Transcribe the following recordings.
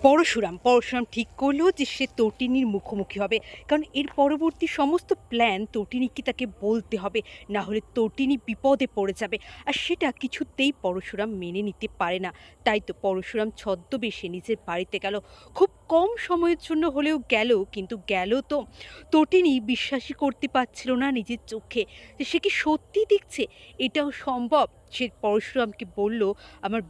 পরশুরাম ঠিক করলো যে সে তটিনীর মুখোমুখি হবে। কারণ এর পরবর্তী সমস্ত প্ল্যান তটিনীকে তাকে বলতে হবে। না হলে তটিনী বিপদে পড়ে যাবে। আর সেটা কিছুতেই পরশুরাম মেনে নিতে পারে না। তাই তো পরশুরাম ছদ্মবেশে নিজের বাড়িতে গেল। খুব কম সময়ের জন্য হলেও গেল, কিন্তু গেল তো তটিনী বিশ্বাসই করতে পারছিল না নিজের চোখে যে সে কি সত্যি দেখছে, এটাও সম্ভব। সে পরশুরামকে বলল, আমার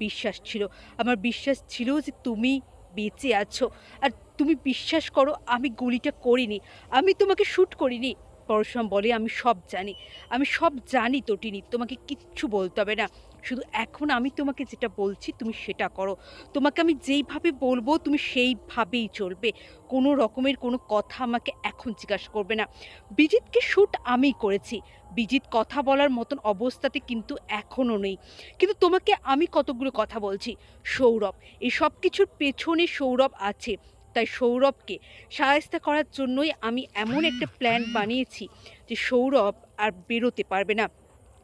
বিশ্বাস ছিল যে তুমি বেঁচে আছো। আর তুমি বিশ্বাস করো আমি গুলিটা করিনি। আমি তোমাকে শ্যুট করিনি। পরশুরাম বলে, আমি সব জানি তটিনী। তোমাকে কিচ্ছু বলতে হবে না। শুধু এখন আমি তোমাকে যেটা বলছি তুমি সেটা করো। তোমাকে আমি যেইভাবে বলব তুমি সেইভাবেই চলবে। কোনো রকমের কোনো কথা আমাকে এখন জিজ্ঞাসা করবে না। বিজিতকে শ্যুট আমিই করেছি। বিজিত কথা বলার মতন অবস্থাতে কিন্তু এখনও নেই। কিন্তু তোমাকে আমি কতগুলো কথা বলছি। সৌরভ, এই সব কিছুর পেছনে সৌরভ আছে। তাই সৌরভকে শায়েস্তা করার জন্যই আমি এমন একটা প্ল্যান বানিয়েছি যে সৌরভ আর বেরোতে পারবে না।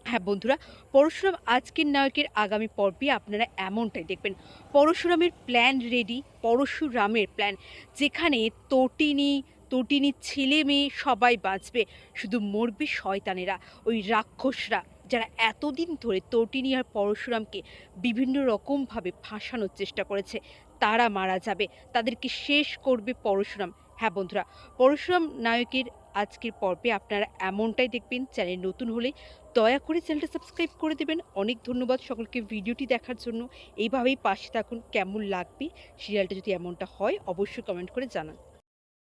হ্যাঁ বন্ধুরা, পরশুরাম আজকের নায়কের আগামী পর্বে আপনারা এমনটাই দেখবেন। পরশুরামের প্ল্যান রেডি, পরশুরামের প্ল্যান, যেখানে তটিনী, তটিনীর ছেলে মেয়ে সবাই বাঁচবে, শুধু মরবে শয়তানেরা, ওই রাক্ষসরা, যারা এতদিন ধরে তটিনী আর পরশুরামকে বিভিন্ন রকমভাবে ফাঁসানোর চেষ্টা করেছে। তারা মারা যাবে, তাদেরকে শেষ করবে পরশুরাম। হ্যাঁ বন্ধুরা, পরশুরাম নায়কের আজকের পর্বে আপনারা এমনটাই দেখবেন। চ্যানেল নতুন হলে দয়া করে চ্যানেলটা সাবস্ক্রাইব করে দেবেন। অনেক ধন্যবাদ সকলকে ভিডিওটি দেখার জন্য। এইভাবেই পাশে থাকুন। কেমন লাগবে সিরিয়ালটা যদি এমনটা হয় অবশ্যই কমেন্ট করে জানান।